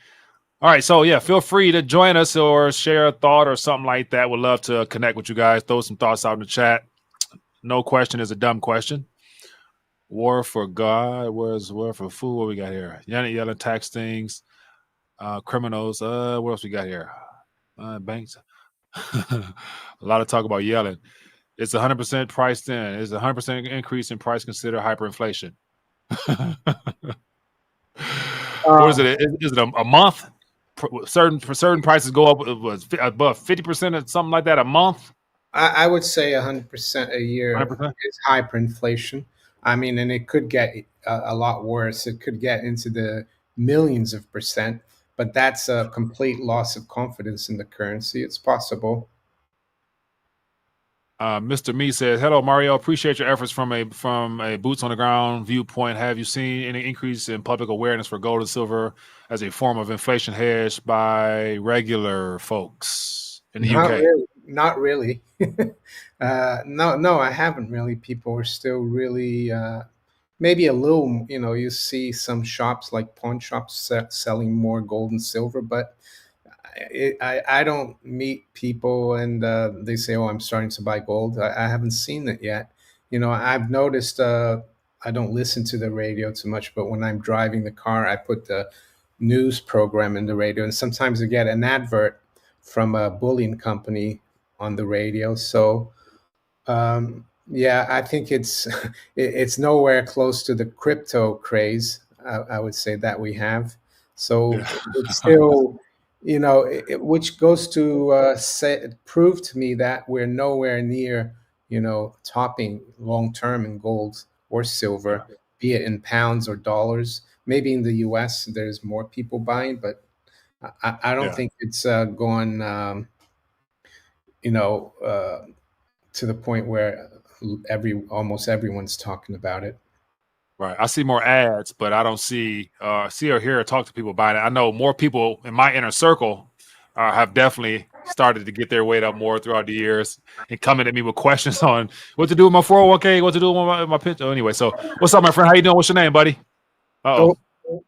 [SPEAKER 1] All right, so yeah, feel free to join us or share a thought or something like that. Would love to connect with you guys. Throw some thoughts out in the chat. No question is a dumb question. War for God, where's war for food? What we got here? Yelling tax things, criminals. What else we got here? Banks. A lot of talk about yelling. It's 100% priced in. It's 100% increase in price consider hyperinflation. What is
[SPEAKER 2] Um,
[SPEAKER 1] it? Is it a month? Certain prices go up above 50% or something like that a month.
[SPEAKER 2] I would say 100% a year
[SPEAKER 1] 100%.
[SPEAKER 2] is hyperinflation. I mean, and it could get a lot worse. It could get into the millions of percent, but that's a complete loss of confidence in the currency. It's possible.
[SPEAKER 1] Mr. Me says, "Hello, Mario. Appreciate your efforts from a boots on the ground viewpoint. Have you seen any increase in public awareness for gold and silver as a form of inflation hedge by regular folks in the
[SPEAKER 2] Not
[SPEAKER 1] UK?"
[SPEAKER 2] really. Not really. No, I haven't really. People are still really, maybe a little. You see some shops like pawn shops selling more gold and silver, but I don't meet people and they say, "Oh, I'm starting to buy gold." I haven't seen it yet. I've noticed. I don't listen to the radio too much, but when I'm driving the car, I put the news program in the radio, and sometimes I get an advert from a bullion company on the radio. So yeah, I think it's nowhere close to the crypto craze. I would say that we have. So
[SPEAKER 1] Yeah.
[SPEAKER 2] it's still, which goes to prove to me that we're nowhere near, topping long term in gold or
[SPEAKER 1] Yeah.
[SPEAKER 2] silver, be it in pounds or dollars. Maybe in the U.S. there's more people buying, but I don't
[SPEAKER 1] Yeah.
[SPEAKER 2] think it's gone. You know. To the point where almost everyone's talking about it.
[SPEAKER 1] Right. I see more ads, but I don't see or hear or talk to people buying it. I know more people in my inner circle have definitely started to get their weight up more throughout the years and coming at me with questions on what to do with my 401k, what to do with my pension. Anyway, so what's up, my friend? How you doing? What's your name, buddy? Uh-oh.
[SPEAKER 2] Oh,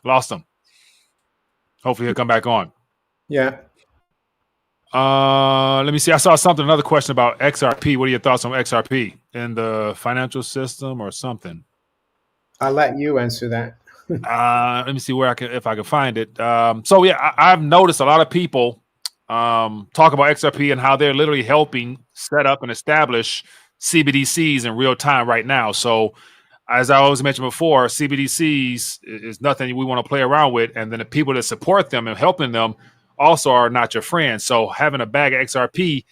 [SPEAKER 1] Lost him. Hopefully he'll come back on.
[SPEAKER 2] yeah.
[SPEAKER 1] Let me see. I saw something, another question about XRP. What are your thoughts on XRP in the financial system or something?
[SPEAKER 2] I'll let you answer that.
[SPEAKER 1] Let me see if I can find it. So yeah, I've noticed a lot of people talk about XRP and how they're literally helping set up and establish CBDCs in real time right now. So as I always mentioned before, CBDCs is nothing we want to play around with, and then the people that support them and helping them also are not your friends. So having a bag of XRP,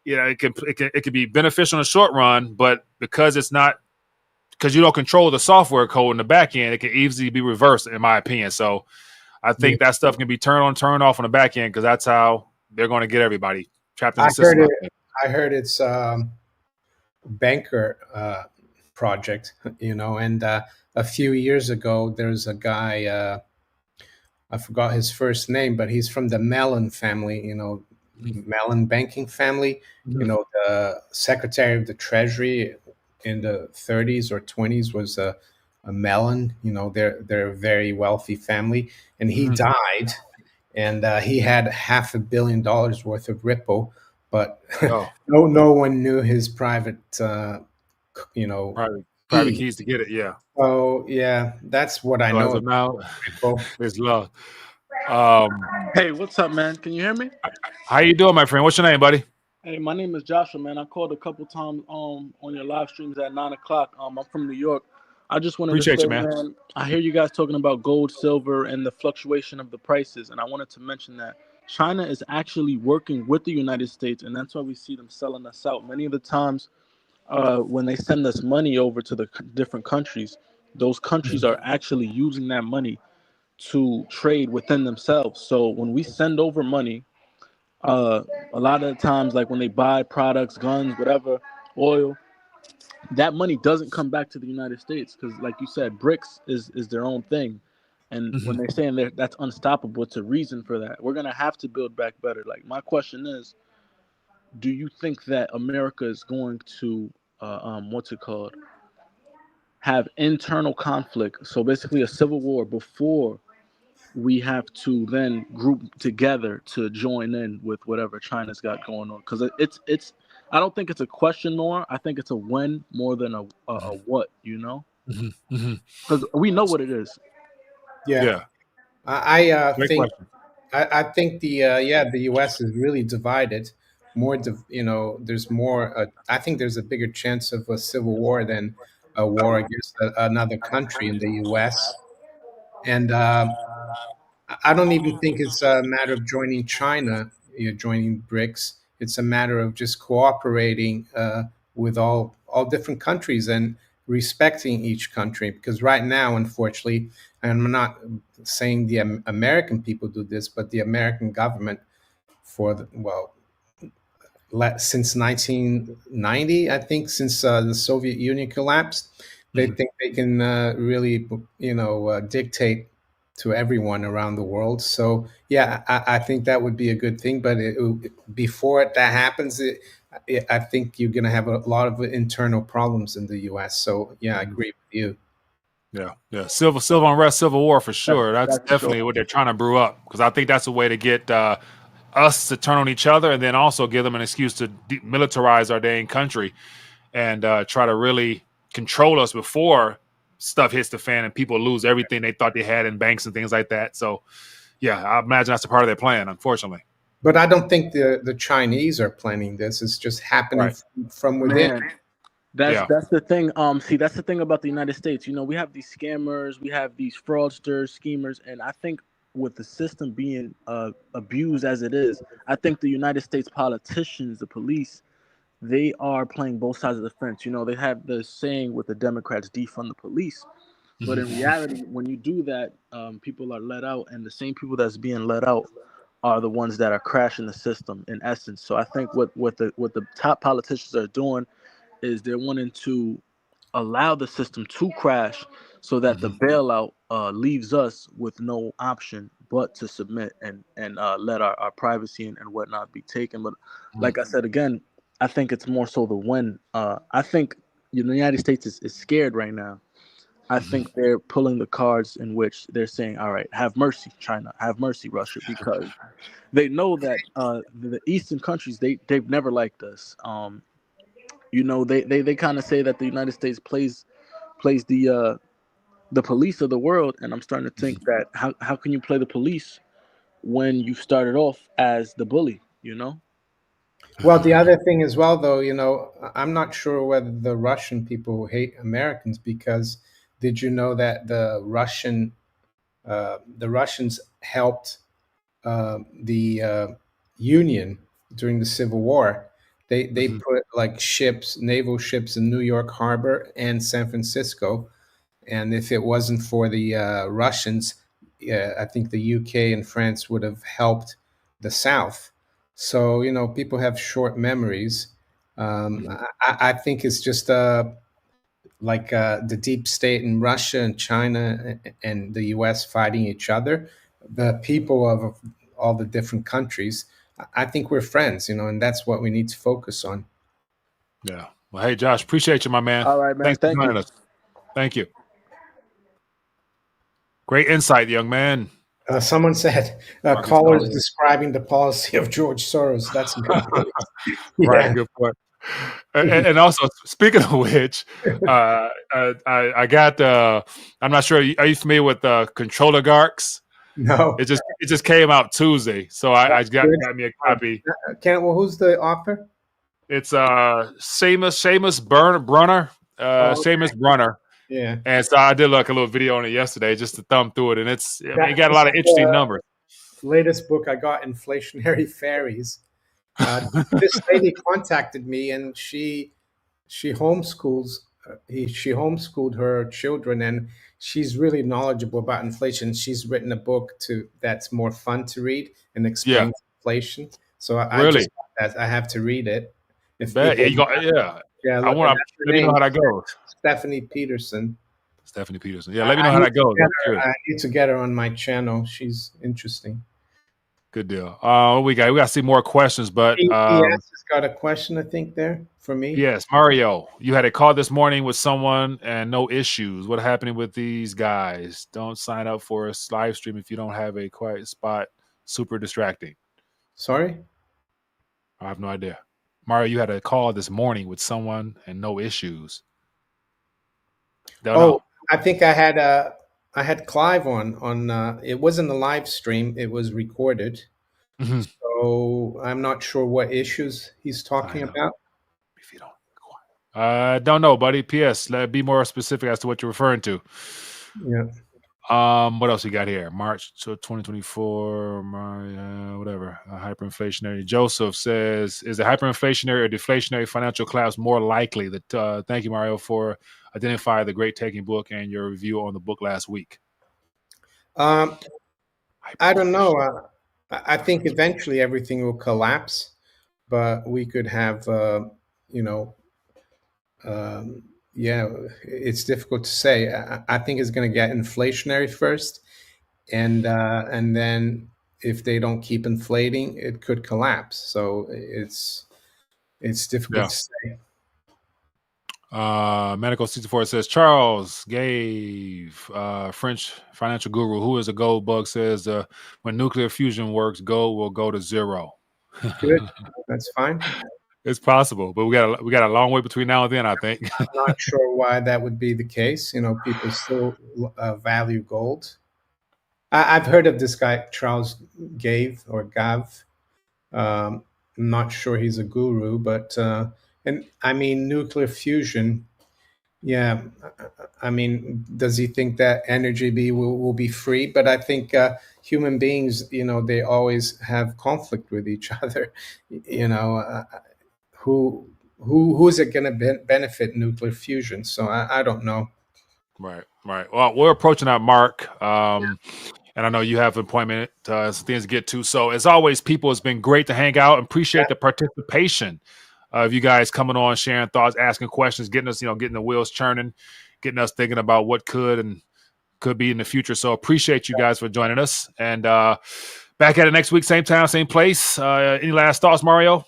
[SPEAKER 1] it can be beneficial in the short run, but because you don't control the software code in the back end, it can easily be reversed, in my opinion. So I
[SPEAKER 2] Yeah.
[SPEAKER 1] think that stuff can be turned on, turned off on the back end because that's how they're going to get everybody trapped in
[SPEAKER 2] I
[SPEAKER 1] the system.
[SPEAKER 2] heard it's banker project, and a few years ago there's a guy, I forgot his first name, but he's from the Mellon family, Mellon banking family.
[SPEAKER 1] Mhm.
[SPEAKER 2] The Secretary of the Treasury in the 30s or 20s was a Mellon. They're a very wealthy family, and he
[SPEAKER 1] Mhm.
[SPEAKER 2] died, and he had $500 million worth of Ripple, but
[SPEAKER 1] Oh,
[SPEAKER 2] no one knew his private,
[SPEAKER 1] private
[SPEAKER 2] key.
[SPEAKER 1] keys to get it. Yeah.
[SPEAKER 2] So yeah, that's what I
[SPEAKER 1] So
[SPEAKER 2] know
[SPEAKER 1] as
[SPEAKER 2] of
[SPEAKER 1] of now,
[SPEAKER 2] Ripple.
[SPEAKER 1] it's love. Um,
[SPEAKER 4] Hey, what's up, man? Can you hear me?
[SPEAKER 1] how you doing, my friend? What's your name, buddy?
[SPEAKER 4] Hey, my name is Joshua, man. I called a couple times on your live streams at 9 o'clock. I'm from New York. I just wanted to
[SPEAKER 1] Appreciate
[SPEAKER 4] say,
[SPEAKER 1] you, man.
[SPEAKER 4] man, I hear you guys talking about gold, silver, and the fluctuation of the prices, and I wanted to mention that China is actually working with the United States, and that's why we see them selling us out. Many of the times, when they send us money over to the different countries, those countries are actually using that money to trade within themselves. So when we send over money, uh, a lot of the times, like when they buy products, guns, whatever, oil, that money doesn't come back to the United States because, like you said, BRICS is their own thing. And when
[SPEAKER 1] Mhm.
[SPEAKER 4] they're saying that's unstoppable, it's a reason for that. We're gonna have to build back better. Like my question is, do you think that America is going to, what's it called, have internal conflict? So basically, a civil war before we have to then group together to join in with whatever China's got going on. Because it's I don't think it's a question more. I think it's a when more than a what.
[SPEAKER 1] Mhm. Mhm.
[SPEAKER 4] Because we know what it is.
[SPEAKER 2] Yeah,
[SPEAKER 1] Yeah.
[SPEAKER 2] I
[SPEAKER 1] Great
[SPEAKER 2] think
[SPEAKER 1] question.
[SPEAKER 2] I think the U.S. is really divided. There's more. I think there's a bigger chance of a civil war than a war against another country in the U.S. And I don't even think it's a matter of joining China, joining BRICS. It's a matter of just cooperating with all different countries and respecting each country. Because right now, unfortunately, and I'm not saying the American people do this, but the American government since 1990, I think, since the Soviet Union collapsed, they
[SPEAKER 1] Mhm.
[SPEAKER 2] think they can really, dictate to everyone around the world. So yeah, I think that would be a good thing. But before that happens, I think you're going to have a lot of internal problems in the U.S. So yeah, I agree with you.
[SPEAKER 1] Yeah. Civil unrest, civil war for sure. That's
[SPEAKER 4] That's for sure.
[SPEAKER 1] definitely what they're trying to brew up, because I think that's a way to get us to turn on each other, and then also give them an excuse to militarize our dang country and try to really control us before stuff hits the fan and people lose everything they thought they had in banks and things like that. So yeah, I imagine that's a part of their plan, unfortunately.
[SPEAKER 2] But I don't think the Chinese are planning this. It's just happening
[SPEAKER 1] Right.
[SPEAKER 2] from within.
[SPEAKER 4] Man, that's
[SPEAKER 1] Yeah.
[SPEAKER 4] that's the thing. See, that's the thing about the United States. You know, we have these scammers, we have these fraudsters, schemers, and I think with the system being abused as it is, I think the United States politicians, the police, they are playing both sides of the fence. You know, they have the saying with the Democrats, defund the police. But in reality, when you do that, people are let out, and the same people that's being let out are the ones that are crashing the system in essence. So I think what the top politicians are doing is they're wanting to allow the system to crash so that the bailout leaves us with no option but to submit and let our privacy and whatnot be taken. But like I said again, I think it's more so the when. I think the United States is scared right now. I think they're pulling the cards in which they're saying, all right, have mercy, China, have mercy, Russia, because they know that the Eastern countries, they've never liked us. You know, they kind of say that the United States plays the police of the world, and I'm starting to think that how can you play the police when you started off as the bully? You know?
[SPEAKER 2] Well, the other thing as well, though, I'm not sure whether the Russian people hate Americans because did you know that the Russians helped the Union during the Civil War? They put like ships, naval ships in New York Harbor and San Francisco, and if it wasn't for the Russians, I think the UK and France would have helped the South. So people have short memories. I think it's just like the deep state in Russia and China and the US fighting each other. The people of all the different countries, I think we're friends, and that's what we need to focus on.
[SPEAKER 1] Yeah. Well, hey, Josh, appreciate you, my man.
[SPEAKER 4] All right, man.
[SPEAKER 1] Thanks for
[SPEAKER 4] Thank
[SPEAKER 1] joining
[SPEAKER 4] you.
[SPEAKER 1] us. Thank you. Great insight, young man.
[SPEAKER 2] Someone said
[SPEAKER 1] Marcus
[SPEAKER 2] callers
[SPEAKER 1] Aurelius.
[SPEAKER 2] describing the policy of George Soros. That's a good point.
[SPEAKER 1] Right,
[SPEAKER 2] Yeah.
[SPEAKER 1] good point. And also, speaking of which, I got. I'm not sure. Are you familiar with Controller Garks?
[SPEAKER 2] No.
[SPEAKER 1] It just came out Tuesday, so I
[SPEAKER 2] That's
[SPEAKER 1] got
[SPEAKER 2] good.
[SPEAKER 1] got me a copy.
[SPEAKER 2] Well, who's the author?
[SPEAKER 1] It's Seamus Brunner,
[SPEAKER 2] Oh,
[SPEAKER 1] Seamus Brunner,
[SPEAKER 2] yeah.
[SPEAKER 1] and so I did like a little video on it yesterday just to thumb through it, and it got a
[SPEAKER 2] This
[SPEAKER 1] lot
[SPEAKER 2] is
[SPEAKER 1] of interesting
[SPEAKER 2] the
[SPEAKER 1] numbers.
[SPEAKER 2] latest book I got, Inflationary Fairies. This lady contacted me, and she homeschools. She homeschooled her children, and she's really knowledgeable about inflation. She's written a book that's more fun to read and
[SPEAKER 1] Yeah,
[SPEAKER 2] explains inflation. So I
[SPEAKER 1] really.
[SPEAKER 2] just I have to read it. If
[SPEAKER 1] Bet. Yeah, yeah.
[SPEAKER 2] yeah,
[SPEAKER 1] I
[SPEAKER 2] look,
[SPEAKER 1] want to
[SPEAKER 2] that's her
[SPEAKER 1] let me know
[SPEAKER 2] name,
[SPEAKER 1] how that goes.
[SPEAKER 2] Stephanie Peterson.
[SPEAKER 1] Stephanie Peterson. Yeah, let me know how that goes. I'm curious.
[SPEAKER 2] I need to get her on my channel. She's interesting.
[SPEAKER 1] Good deal. We got to see more questions, but
[SPEAKER 2] ES has got a question, I think, there for me.
[SPEAKER 1] yes, Mario, you had a call this morning with someone and no issues. What happening with these guys? Don't sign up for a live stream if you don't have a quiet spot. Super distracting.
[SPEAKER 2] Sorry?
[SPEAKER 1] I have no idea. Mario, you had a call this morning with someone and no issues. Don't know.
[SPEAKER 2] I think I had Clive on it wasn't a live stream, it was recorded.
[SPEAKER 1] Mhm.
[SPEAKER 2] So I'm not sure what issues he's talking
[SPEAKER 1] Sign up
[SPEAKER 2] about.
[SPEAKER 1] if you don't. Don't know, buddy. P.S. Be more specific as to what you're referring to.
[SPEAKER 2] Yeah.
[SPEAKER 1] What else we got here? March 2024, whatever. Hyperinflationary. Joseph says, is the hyperinflationary or deflationary financial collapse more likely? Thank you, Mario, for identifying the great taking book and your review on the book last week.
[SPEAKER 2] I don't know. I think eventually everything will collapse, but we could have, you know, yeah, it's difficult to say. I think it's going to get inflationary first, and then if they don't keep inflating, it could collapse. So it's difficult
[SPEAKER 1] Yeah.
[SPEAKER 2] to say.
[SPEAKER 1] Medical 64 says Charles gave French financial guru who is a gold bug says when nuclear fusion works, gold will go to zero.
[SPEAKER 2] Good, that's fine.
[SPEAKER 1] It's possible, but we got a long way between now and then, I think.
[SPEAKER 2] I'm not sure why that would be the case. People still value gold. I've heard of this guy Charles Gave or Gav. I'm not sure he's a guru, but and I mean nuclear fusion. Yeah, I mean, does he think that energy will be free? But I think human beings, they always have conflict with each other. You know, who's it going to benefit nuclear fusion? So I don't know.
[SPEAKER 1] Right. Well, we're approaching that mark. And I know you have an appointment, some things to get to. So as always, people, it's been great to hang out and appreciate the participation of you guys coming on, sharing thoughts, asking questions, getting us, getting the wheels churning, getting us thinking about what could and could be in the future. So appreciate you guys for joining us. And back at it next week, same time, same place. Any last thoughts, Mario?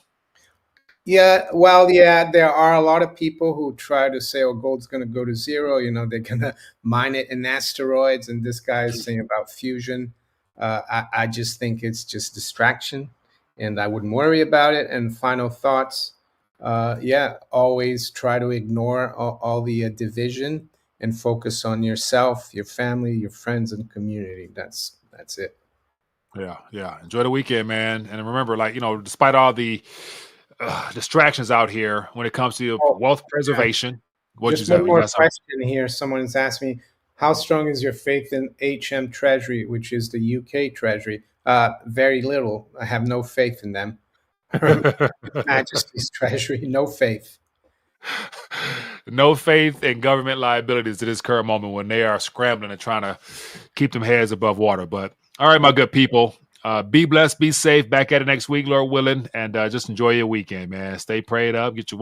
[SPEAKER 2] Yeah, well, yeah, there are a lot of people who try to say, oh, gold's going to go to zero. They're going to mine it in asteroids. And this guy is saying about fusion. I just think it's just distraction, and I wouldn't worry about it. And final thoughts. Yeah, always try to ignore all the division and focus on yourself, your family, your friends, and community. That's it.
[SPEAKER 1] Yeah. Enjoy the weekend, man. And remember, despite all the distractions out here when it comes to wealth preservation.
[SPEAKER 2] Just one more question here. Someone's asked me, how strong is your faith in HM Treasury, which is the UK Treasury? Very little. I have no faith in them. Majesty's Treasury, no faith.
[SPEAKER 1] No faith in government liabilities at this current moment when they are scrambling and trying to keep them heads above water. But all right, my good people. Be blessed, be safe. Back at it next week, Lord willing, and just enjoy your weekend, man. Stay prayed up, get your